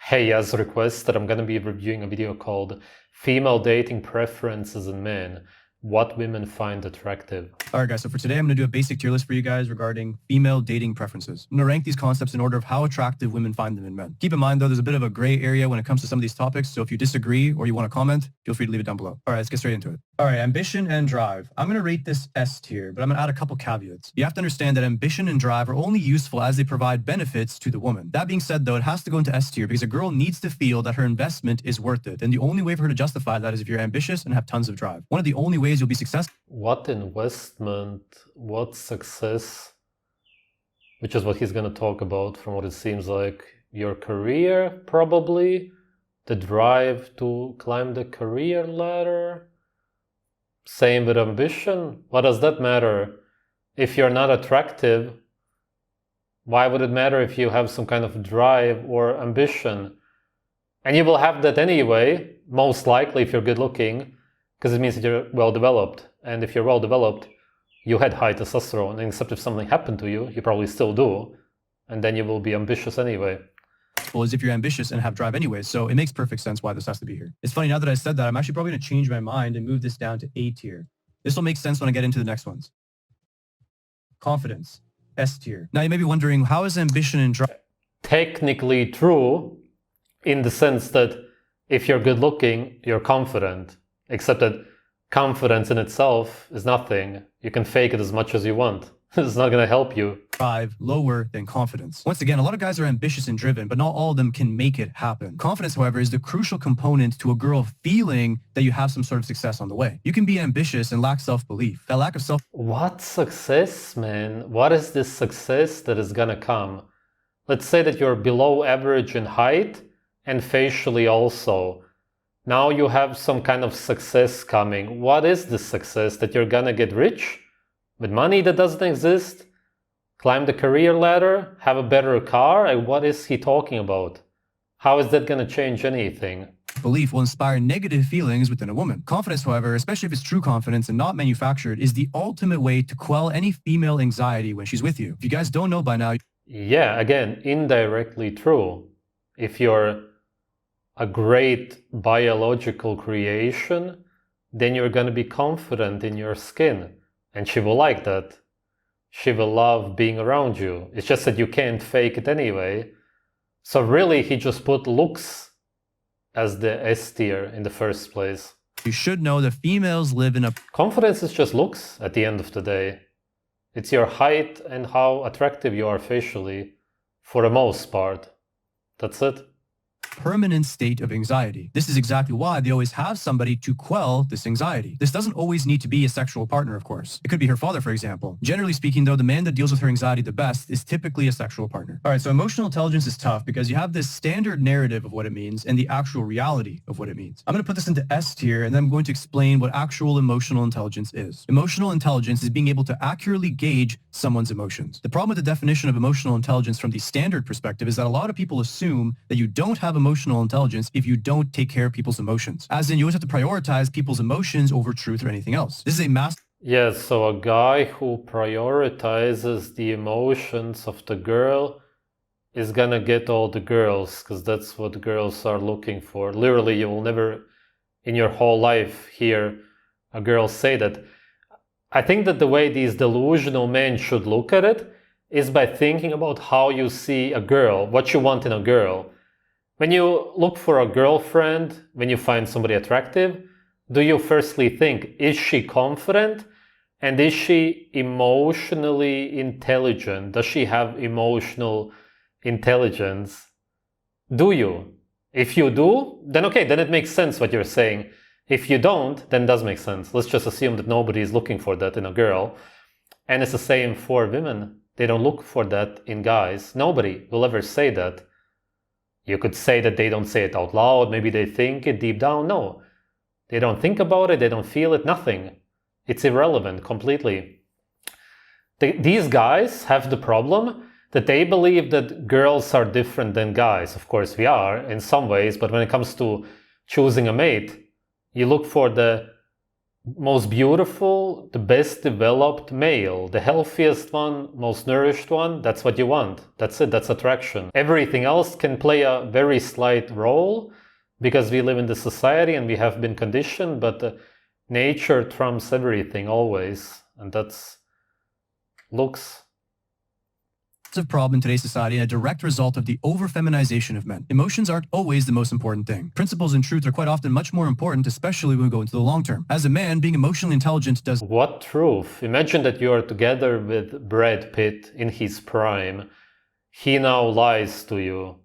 Hey, as requested, I'm gonna be reviewing a video called Female Dating Preferences in Men, What Women Find Attractive. All right, guys, so for today, I'm going to do a basic tier list for you guys regarding female dating preferences. I'm going to rank these concepts in order of how attractive women find them in men. Keep in mind, though, there's a bit of a gray area when it comes to some of these topics, so if you disagree or you want to comment, feel free to leave it down below. All right, let's get straight into it. All right, ambition and drive. I'm going to rate this S tier, but I'm going to add a couple caveats. You have to understand that ambition and drive are only useful as they provide benefits to the woman. That being said, though, it has to go into S tier because a girl needs to feel that her investment is worth it. And the only way for her to justify that is if you're ambitious and have tons of drive. One of the only ways you'll be successful. What investment? What success? Which is what he's going to talk about from what it seems like. Your career, probably. The drive to climb the career ladder. Same with ambition. What does that matter? If you're not attractive, why would it matter if you have some kind of drive or ambition? And you will have that anyway, most likely if you're good looking, because it means that you're well developed. And if you're well developed, you had high testosterone, and except if something happened to you, you probably still do, and then you will be ambitious anyway. Well, as if you're ambitious and have drive anyway, so it makes perfect sense why this has to be here. It's funny, now that I said that, I'm actually probably going to change my mind and move this down to A tier. This will make sense when I get into the next ones. Confidence, S tier. Now you may be wondering, how is ambition and drive? Technically true, in the sense that if you're good looking, you're confident, except that confidence in itself is nothing. You can fake it as much as you want. It's not going to help you. Drive lower than confidence. Once again, a lot of guys are ambitious and driven, but not all of them can make it happen. Confidence, however, is the crucial component to a girl feeling that you have some sort of success on the way. You can be ambitious and lack self-belief. That lack of self... What success, man? What is this success that is going to come? Let's say that you're below average in height and facially also. Now you have some kind of success coming. What is this success? That you're gonna get rich? With money that doesn't exist? Climb the career ladder? Have a better car? What is he talking about? How is that gonna change anything? Belief will inspire negative feelings within a woman. Confidence, however, especially if it's true confidence and not manufactured, is the ultimate way to quell any female anxiety when she's with you. If you guys don't know by now... Yeah, again, indirectly true. If you're a great biological creation, then you're going to be confident in your skin. And she will like that. She will love being around you. It's just that you can't fake it anyway. So really, he just put looks as the S tier in the first place. You should know that females live in a... Confidence is just looks at the end of the day. It's your height and how attractive you are facially, for the most part. That's it. Permanent state of anxiety. This is exactly why they always have somebody to quell this anxiety. This doesn't always need to be a sexual partner, of course. It could be her father, for example. Generally speaking, though, the man that deals with her anxiety the best is typically a sexual partner. All right, so emotional intelligence is tough because you have this standard narrative of what it means and the actual reality of what it means. I'm going to put this into S tier, and then I'm going to explain what actual emotional intelligence is. Emotional intelligence is being able to accurately gauge someone's emotions. The problem with the definition of emotional intelligence from the standard perspective is that a lot of people assume that you don't have emotional intelligence if you don't take care of people's emotions. As in, you always have to prioritize people's emotions over truth or anything else. This is a mass... Yes, so a guy who prioritizes the emotions of the girl is gonna get all the girls, because that's what girls are looking for. Literally, you will never in your whole life hear a girl say that. I think that the way these delusional men should look at it is by thinking about how you see a girl, what you want in a girl. When you look for a girlfriend, when you find somebody attractive, do you firstly think, is she confident? And is she emotionally intelligent? Does she have emotional intelligence? Do you? If you do, then okay, then it makes sense what you're saying. If you don't, then it does make sense. Let's just assume that nobody is looking for that in a girl. And it's the same for women. They don't look for that in guys. Nobody will ever say that. You could say that they don't say it out loud, maybe they think it deep down. No, they don't think about it, they don't feel it, nothing. It's irrelevant completely. These guys have the problem that they believe that girls are different than guys. Of course we are in some ways, but when it comes to choosing a mate, you look for the most beautiful, the best developed male, the healthiest one, most nourished one, that's what you want. That's it, that's attraction. Everything else can play a very slight role because we live in the society and we have been conditioned, but nature trumps everything always, and that's looks. Massive problem in today's society and a direct result of the over-feminization of men. Emotions aren't always the most important thing. Principles and truth are quite often much more important, especially when we go into the long term. As a man, being emotionally intelligent does... What truth? Imagine that you are together with Brad Pitt in his prime. He now lies to you.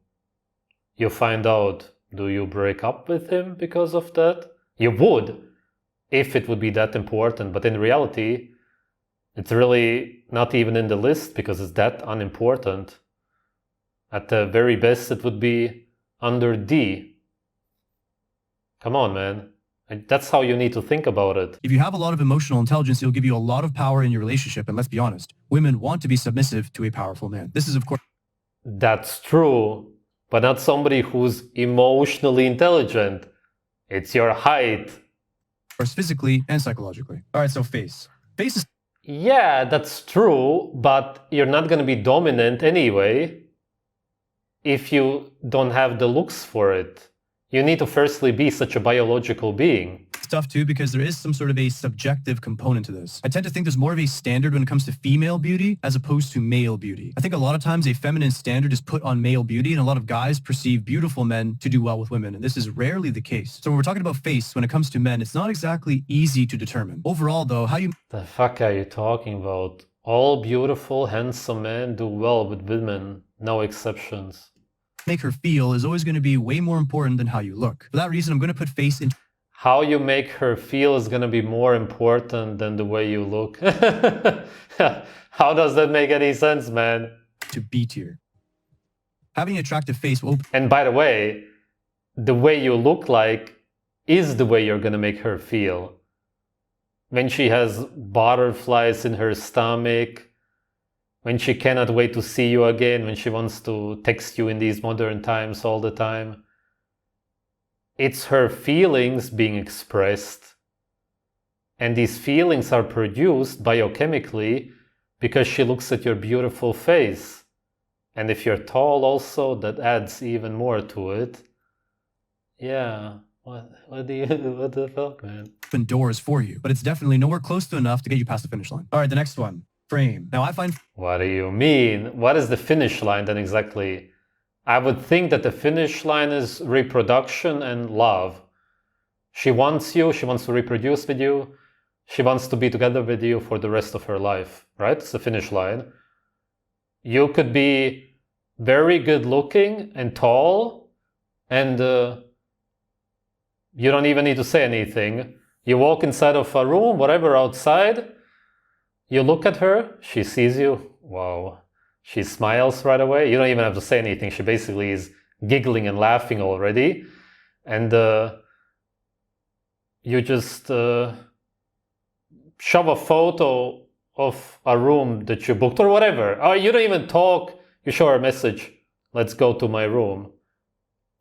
You find out, do you break up with him because of that? You would, if it would be that important, but in reality, it's really not even in the list because it's that unimportant. At the very best, it would be under D. Come on, man. That's how you need to think about it. If you have a lot of emotional intelligence, it'll give you a lot of power in your relationship. And let's be honest, women want to be submissive to a powerful man. This is, of course... That's true, but not somebody who's emotionally intelligent. It's your height. Of course, physically and psychologically. All right, so face. Face is... Yeah, that's true, but you're not going to be dominant anyway if you don't have the looks for it. You need to firstly be such a biological being. Tough too, because there is some sort of a subjective component to this. I tend to think there's more of a standard when it comes to female beauty as opposed to male beauty. I think a lot of times a feminine standard is put on male beauty, and a lot of guys perceive beautiful men to do well with women, and this is rarely the case. So when we're talking about face, when it comes to men, it's not exactly easy to determine. Overall though, how you... The fuck are you talking about? All beautiful, handsome men do well with women, no exceptions. Make her feel is always going to be way more important than how you look. For that reason, I'm going to put face in... How you make her feel is going to be more important than the way you look. How does that make any sense, man? To B tier. Having an attractive face will... And by the way you look like is the way you're going to make her feel. When she has butterflies in her stomach, when she cannot wait to see you again, when she wants to text you in these modern times all the time. It's her feelings being expressed. And these feelings are produced biochemically because she looks at your beautiful face. And if you're tall also, that adds even more to it. Yeah, what the fuck, man? Open doors for you, but it's definitely nowhere close to enough to get you past the finish line. All right, the next one. Frame. Now I find... What do you mean? What is the finish line then exactly? I would think that the finish line is reproduction and love. She wants you, she wants to reproduce with you, she wants to be together with you for the rest of her life, right? It's the finish line. You could be very good looking and tall, and you don't even need to say anything. You walk inside of a room, whatever, outside, you look at her, she sees you, wow. She smiles right away. You don't even have to say anything. She basically is giggling and laughing already. And you just shove a photo of a room that you booked or whatever. Or you don't even talk. You show her a message. Let's go to my room.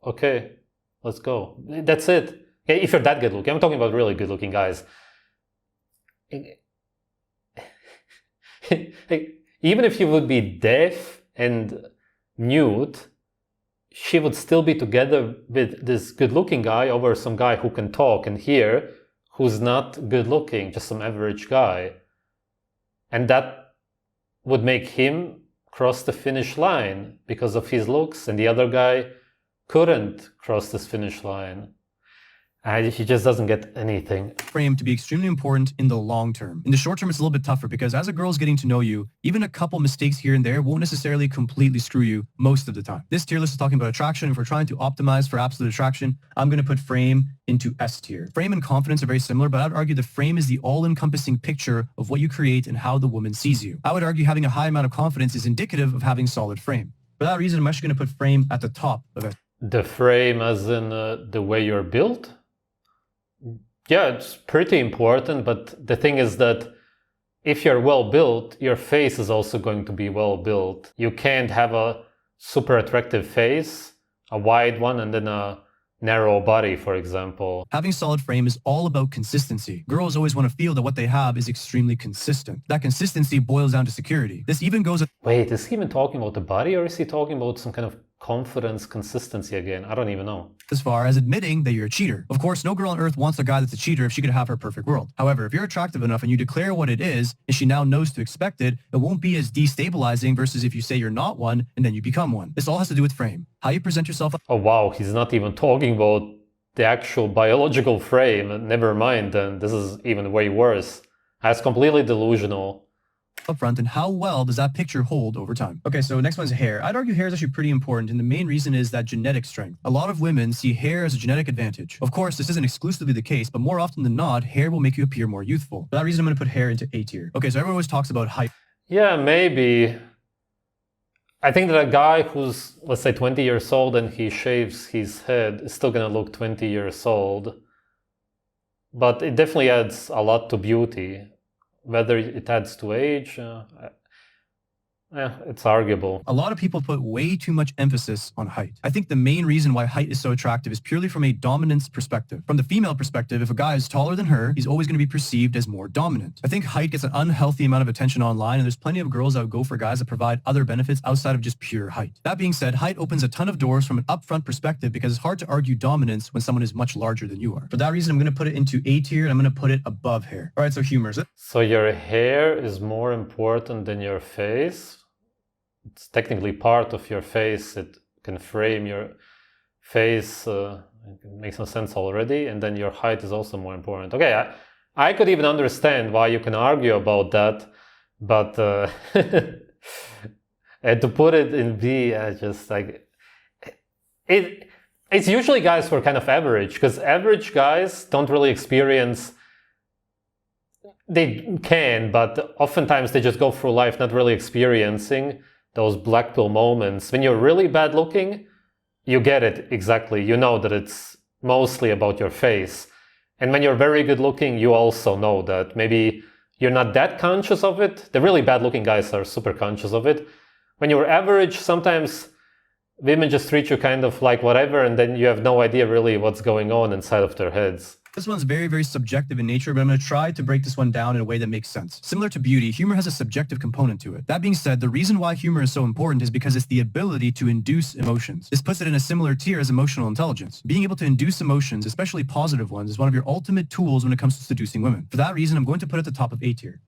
Okay, let's go. That's it. If you're that good looking. I'm talking about really good looking guys. Even if you would be deaf and mute, she would still be together with this good-looking guy over some guy who can talk and hear, who's not good-looking, just some average guy. And that would make him cross the finish line because of his looks, and the other guy couldn't cross this finish line. He just doesn't get anything. Frame to be extremely important in the long term. In the short term, it's a little bit tougher because as a girl's getting to know you, even a couple mistakes here and there won't necessarily completely screw you most of the time. This tier list is talking about attraction. If we're trying to optimize for absolute attraction, I'm going to put frame into S tier. Frame and confidence are very similar, but I would argue the frame is the all-encompassing picture of what you create and how the woman sees you. I would argue having a high amount of confidence is indicative of having solid frame. For that reason, I'm actually going to put frame at the top of S. The frame as in the way you're built? Yeah, it's pretty important, but the thing is that if you're well built, your face is also going to be well built. You can't have a super attractive face, a wide one, and then a narrow body, for example. Having a solid frame is all about consistency. Girls always want to feel that what they have is extremely consistent. That consistency boils down to security. This even goes... Wait, is he even talking about the body, or is he talking about some kind of confidence, consistency again? I don't even know. As far as admitting that you're a cheater. Of course, no girl on earth wants a guy that's a cheater if she could have her perfect world. However, if you're attractive enough and you declare what it is, and she now knows to expect it, it won't be as destabilizing versus if you say you're not one and then you become one. This all has to do with frame. How you present yourself... Oh wow, he's not even talking about the actual biological frame. Never mind then, this is even way worse. That's completely delusional. Up front, and how well does that picture hold over time? Okay, so next one's hair. I'd argue hair is actually pretty important, and the main reason is that genetic strength. A lot of women see hair as a genetic advantage. Of course, this isn't exclusively the case, but more often than not, hair will make you appear more youthful. For that reason, I'm going to put hair into A tier. Okay, so everyone always talks about height. Yeah, maybe. I think that a guy who's, let's say, 20 years old and he shaves his head is still going to look 20 years old. But it definitely adds a lot to beauty. Whether it adds to age, it's arguable. A lot of people put way too much emphasis on height. I think the main reason why height is so attractive is purely from a dominance perspective. From the female perspective, if a guy is taller than her, he's always going to be perceived as more dominant. I think height gets an unhealthy amount of attention online, and there's plenty of girls that would go for guys that provide other benefits outside of just pure height. That being said, height opens a ton of doors from an upfront perspective because it's hard to argue dominance when someone is much larger than you are. For that reason, I'm going to put it into A tier, and I'm going to put it above hair. All right, so humor. So your hair is more important than your face? It's technically part of your face. It can frame your face. It makes no sense already. And then your height is also more important. Okay, I could even understand why you can argue about that. But and to put it in B, just like... It's usually guys who are kind of average. Because average guys don't really experience... They can, but oftentimes they just go through life not really experiencing those black pill moments. When you're really bad looking, you get it exactly. You know that it's mostly about your face. And when you're very good looking, you also know that. Maybe you're not that conscious of it. The really bad looking guys are super conscious of it. When you're average, sometimes women just treat you kind of like whatever, and then you have no idea really what's going on inside of their heads. This one's very, very subjective in nature, but I'm going to try to break this one down in a way that makes sense. Similar to beauty, humor has a subjective component to it. That being said, the reason why humor is so important is because it's the ability to induce emotions. This puts it in a similar tier as emotional intelligence. Being able to induce emotions, especially positive ones, is one of your ultimate tools when it comes to seducing women. For that reason, I'm going to put it at the top of A tier.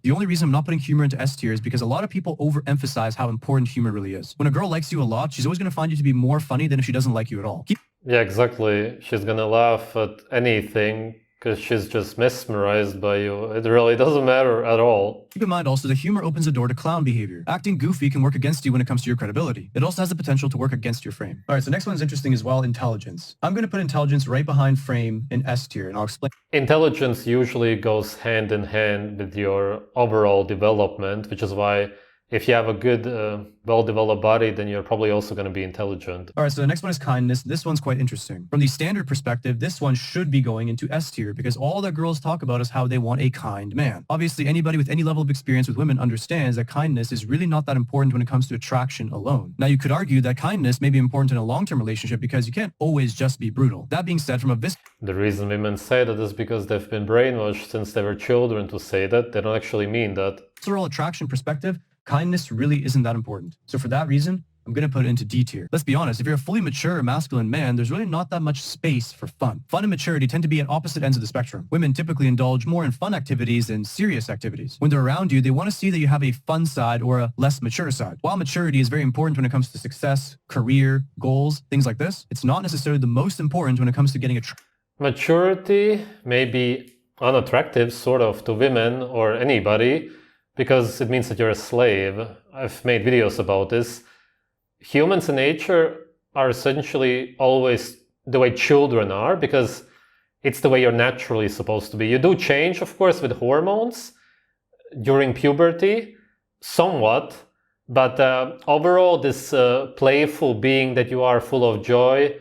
The only reason I'm not putting humor into S tier is because a lot of people overemphasize how important humor really is. When a girl likes you a lot, she's always going to find you to be more funny than if she doesn't like you at all. Yeah, exactly. She's gonna laugh at anything because she's just mesmerized by you. It really doesn't matter at all. Keep in mind also that humor opens the door to clown behavior. Acting goofy can work against you when it comes to your credibility. It also has the potential to work against your frame. All right, so next one's interesting as well, intelligence. I'm going to put intelligence right behind frame in S tier, and I'll explain. Intelligence usually goes hand in hand with your overall development, which is why if you have a good, well-developed body, then you're probably also going to be intelligent. All right, so the next one is kindness. This one's quite interesting. From the standard perspective, this one should be going into S tier because all that girls talk about is how they want a kind man. Obviously, anybody with any level of experience with women understands that kindness is really not that important when it comes to attraction alone. Now, you could argue that kindness may be important in a long-term relationship because you can't always just be brutal. That being said, from a the reason women say that is because they've been brainwashed since they were children to say that. They don't actually mean that. Visceral attraction perspective, kindness really isn't that important. So for that reason, I'm going to put it into D tier. Let's be honest, if you're a fully mature masculine man, there's really not that much space for fun. Fun and maturity tend to be at opposite ends of the spectrum. Women typically indulge more in fun activities than serious activities. When they're around you, they want to see that you have a fun side or a less mature side. While maturity is very important when it comes to success, career, goals, things like this, it's not necessarily the most important when it comes to getting a... Maturity may be unattractive, sort of, to women or anybody, because it means that you're a slave. I've made videos about this. Humans in nature are essentially always the way children are, because it's the way you're naturally supposed to be. You do change, of course, with hormones during puberty, somewhat, but overall, this playful being that you are, full of joy,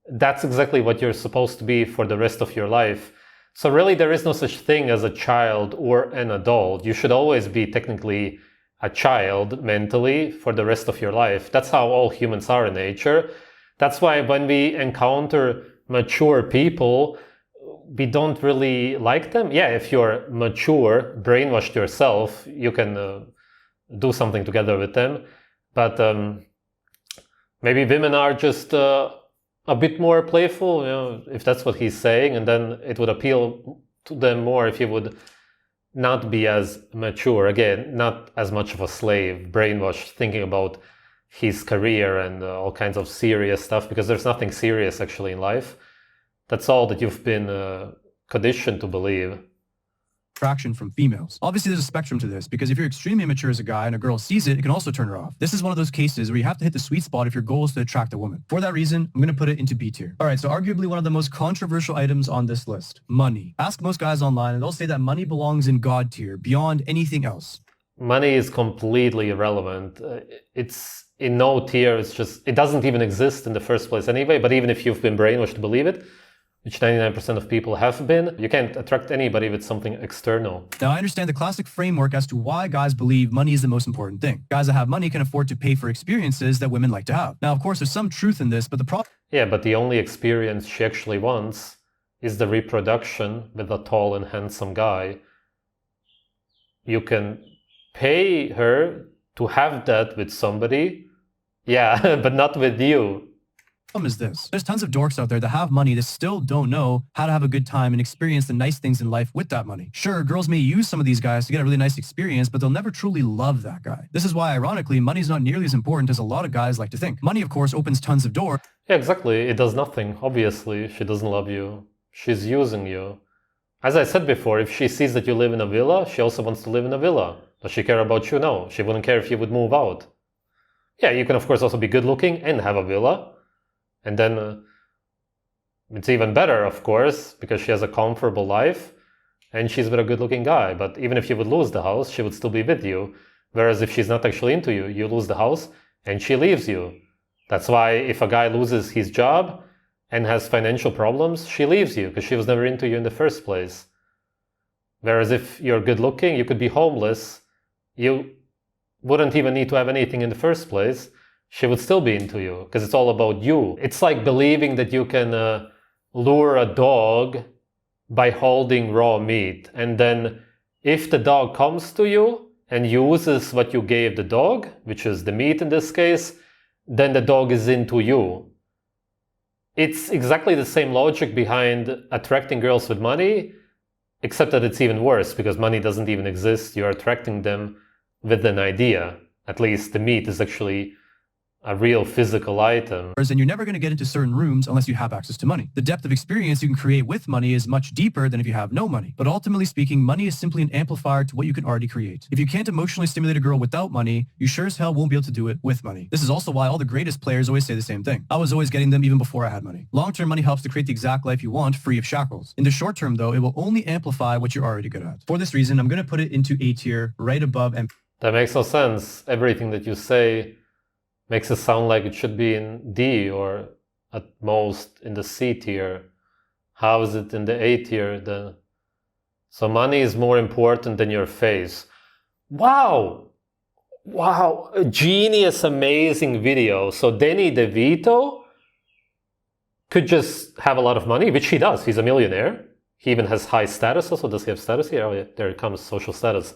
that's exactly what you're supposed to be for the rest of your life. So really, there is no such thing as a child or an adult. You should always be technically a child mentally for the rest of your life. That's how all humans are in nature. That's why when we encounter mature people, we don't really like them. Yeah, if you're mature, brainwashed yourself, you can do something together with them. But maybe women are just a bit more playful, if that's what he's saying, and then it would appeal to them more if he would not be as mature. Again, not as much of a slave, brainwashed, thinking about his career and all kinds of serious stuff, because there's nothing serious actually in life. That's all that you've been conditioned to believe. Attraction from females. Obviously, there's a spectrum to this, because if you're extremely immature as a guy and a girl sees it, it can also turn her off. This is one of those cases where you have to hit the sweet spot if your goal is to attract a woman. For that reason, I'm going to put it into B tier. All right, so arguably one of the most controversial items on this list, money. Ask most guys online and they'll say that money belongs in God tier, beyond anything else. Money is completely irrelevant. It's in no tier. It's just, it doesn't even exist in the first place anyway. But even if you've been brainwashed to believe it, which 99% of people have been, you can't attract anybody with something external. Now, I understand the classic framework as to why guys believe money is the most important thing. Guys that have money can afford to pay for experiences that women like to have. Now, of course, there's some truth in this, but the problem... Yeah, but the only experience she actually wants is the reproduction with a tall and handsome guy. You can pay her to have that with somebody, yeah, but not with you. Is this. There's tons of dorks out there that have money that still don't know how to have a good time and experience the nice things in life with that money. Sure, girls may use some of these guys to get a really nice experience, but they'll never truly love that guy. This is why, ironically, money's not nearly as important as a lot of guys like to think. Money, of course, opens tons of doors. Yeah, exactly. It does nothing. Obviously, she doesn't love you. She's using you. As I said before, if she sees that you live in a villa, she also wants to live in a villa. Does she care about you? No. She wouldn't care if you would move out. Yeah, you can, of course, also be good looking and have a villa. And then it's even better, of course, because she has a comfortable life and she's with a good-looking guy. But even if you would lose the house, she would still be with you. Whereas if she's not actually into you, you lose the house and she leaves you. That's why if a guy loses his job and has financial problems, she leaves you because she was never into you in the first place. Whereas if you're good-looking, you could be homeless. You wouldn't even need to have anything in the first place. She would still be into you because it's all about you. It's like believing that you can lure a dog by holding raw meat. And then if the dog comes to you and uses what you gave the dog, which is the meat in this case, then the dog is into you. It's exactly the same logic behind attracting girls with money, except that it's even worse because money doesn't even exist. You're attracting them with an idea. At least the meat is actually a real physical item. And you're never going to get into certain rooms unless you have access to money. The depth of experience you can create with money is much deeper than if you have no money. But ultimately speaking, money is simply an amplifier to what you can already create. If you can't emotionally stimulate a girl without money, you sure as hell won't be able to do it with money. This is also why all the greatest players always say the same thing. I was always getting them even before I had money. Long-term money helps to create the exact life you want, free of shackles. In the short term, though, it will only amplify what you're already good at. For this reason, I'm going to put it into A tier, right above and... That makes no sense. Everything that you say makes it sound like it should be in D or at most in the C tier. How is it in the A tier then? So money is more important than your face. Wow! Wow! A genius, amazing video. So Danny DeVito could just have a lot of money, which he does. He's a millionaire. He even has high status also. Does he have status here? Oh yeah, there it comes, social status.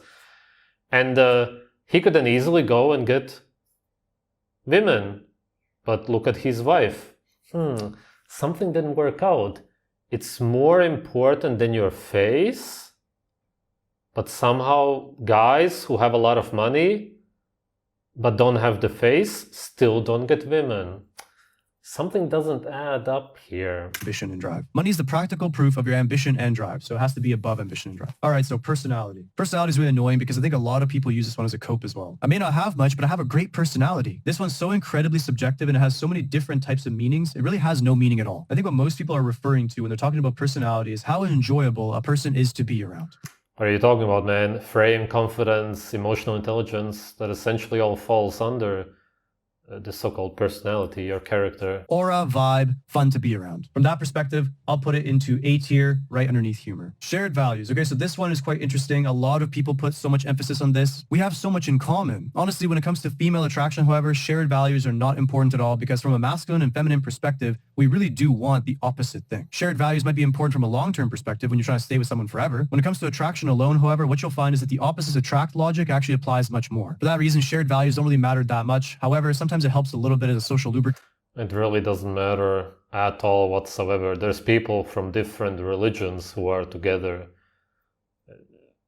And he could then easily go and get women, but look at his wife. Something didn't work out. It's more important than your face, but somehow guys who have a lot of money but don't have the face still don't get women. Something doesn't add up here. Ambition and drive. Money is the practical proof of your ambition and drive, so it has to be above ambition and drive. All right, so personality. Personality is really annoying because I think a lot of people use this one as a cope as well. I may not have much, but I have a great personality. This one's so incredibly subjective and it has so many different types of meanings, it really has no meaning at all. I think what most people are referring to when they're talking about personality is how enjoyable a person is to be around. What are you talking about, man? Frame, confidence, emotional intelligence, that essentially all falls under the so-called personality, your character. Aura, vibe, fun to be around. From that perspective, I'll put it into A tier, right underneath humor. Shared values. Okay, so this one is quite interesting. A lot of people put so much emphasis on this. We have so much in common. Honestly, when it comes to female attraction, however, shared values are not important at all because from a masculine and feminine perspective, we really do want the opposite thing. Shared values might be important from a long-term perspective when you're trying to stay with someone forever. When it comes to attraction alone, however, what you'll find is that the opposites attract logic actually applies much more. For that reason, shared values don't really matter that much. However, sometimes it helps a little bit as a social lubricant. It really doesn't matter at all whatsoever. There's people from different religions who are together.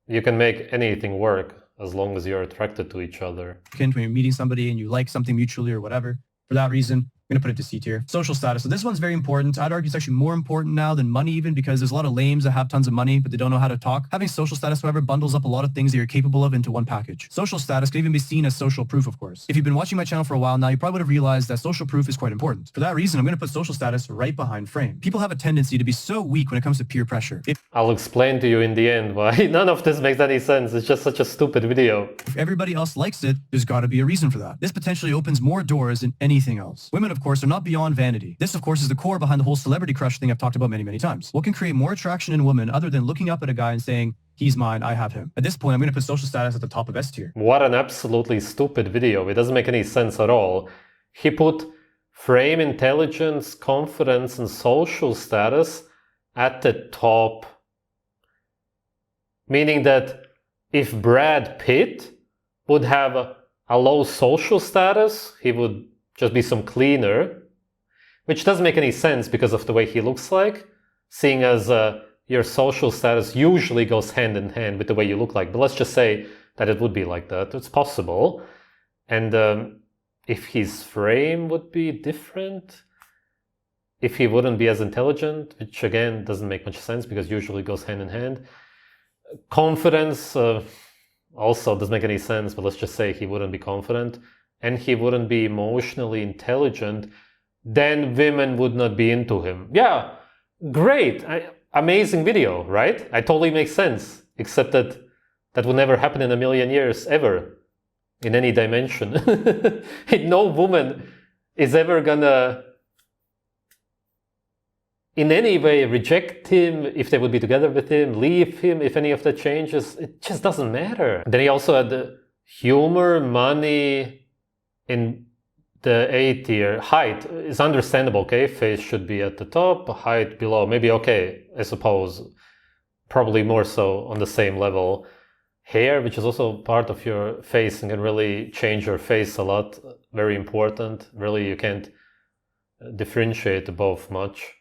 You can make anything work as long as you're attracted to each other. When you're meeting somebody and you like something mutually or whatever. For that reason, I'm going to put it to C tier. Social status. So this one's very important. I'd argue it's actually more important now than money even because there's a lot of lames that have tons of money, but they don't know how to talk. Having social status, however, bundles up a lot of things that you're capable of into one package. Social status can even be seen as social proof, of course. If you've been watching my channel for a while now, you probably would have realized that social proof is quite important. For that reason, I'm going to put social status right behind frame. People have a tendency to be so weak when it comes to peer pressure. I'll explain to you in the end why none of this makes any sense. It's just such a stupid video. If everybody else likes it, there's got to be a reason for that. This potentially opens more doors than anything else. Women, of course, are not beyond vanity. This, of course, is the core behind the whole celebrity crush thing I've talked about many, many times. What can create more attraction in a woman other than looking up at a guy and saying, he's mine, I have him? At this point, I'm going to put social status at the top of S tier. What an absolutely stupid video. It doesn't make any sense at all. He put frame, intelligence, confidence, and social status at the top. Meaning that if Brad Pitt would have a low social status, he would just be some cleaner. Which doesn't make any sense because of the way he looks like, seeing as your social status usually goes hand in hand with the way you look like. But let's just say that it would be like that. It's possible. And if his frame would be different, if he wouldn't be as intelligent, which again doesn't make much sense because usually goes hand in hand. Confidence also doesn't make any sense, but let's just say he wouldn't be confident and he wouldn't be emotionally intelligent, then women would not be into him. Yeah, great, amazing video, right? It totally makes sense, except that that would never happen in a million years, ever, in any dimension. No woman is ever gonna in any way reject him, if they would be together with him, leave him, if any of that changes. It just doesn't matter. Then he also had the humor, money in the A tier. Height is understandable, okay? Face should be at the top, height below. Maybe okay, I suppose. Probably more so on the same level. Hair, which is also part of your face and can really change your face a lot. Very important. Really, you can't differentiate both much.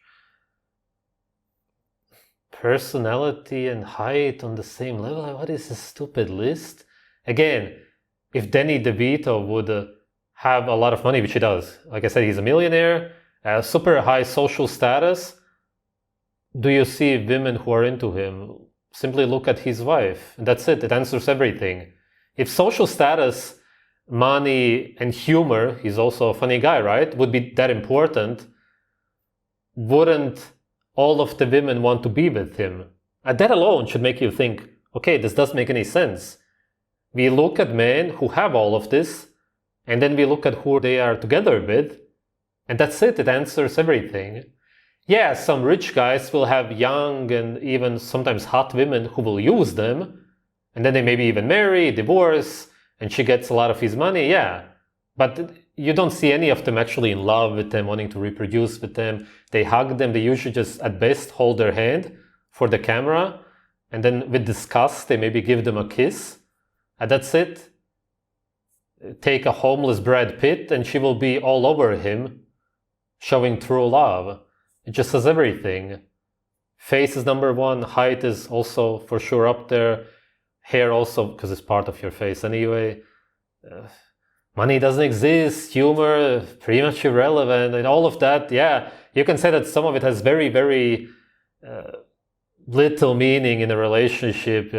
Personality and height on the same level? What is this stupid list? Again, if Danny DeVito would have a lot of money, which he does. Like I said, he's a millionaire, super high social status. Do you see women who are into him? Simply look at his wife. And that's it. It answers everything. If social status, money, and humor, he's also a funny guy, right, would be that important, wouldn't all of the women want to be with him? And that alone should make you think, okay, this doesn't make any sense. We look at men who have all of this, and then we look at who they are together with, and that's it. It answers everything. Yeah, some rich guys will have young and even sometimes hot women who will use them, and then they maybe even marry, divorce, and she gets a lot of his money, yeah. But you don't see any of them actually in love with them, wanting to reproduce with them. They hug them, they usually just at best hold their hand for the camera, and then with disgust they maybe give them a kiss, and that's it. Take a homeless Brad Pitt and she will be all over him, showing true love. It just says everything. Face is number one, height is also for sure up there, hair also, because it's part of your face anyway. Money doesn't exist, humor, pretty much irrelevant, and all of that, yeah. You can say that some of it has very, very little meaning in a relationship,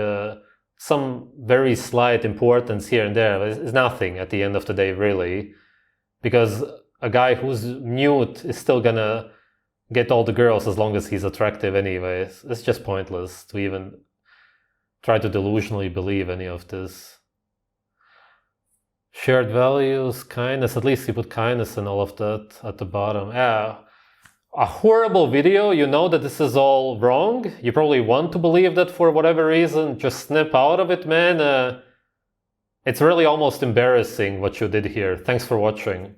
some very slight importance here and there, but it's nothing at the end of the day, really. Because a guy who's mute is still gonna get all the girls as long as he's attractive anyways. It's just pointless to even try to delusionally believe any of this. Shared values, kindness, at least you put kindness and all of that at the bottom. Yeah. A horrible video, you know that this is all wrong. You probably want to believe that for whatever reason. Just snap out of it, man. It's really almost embarrassing what you did here. Thanks for watching.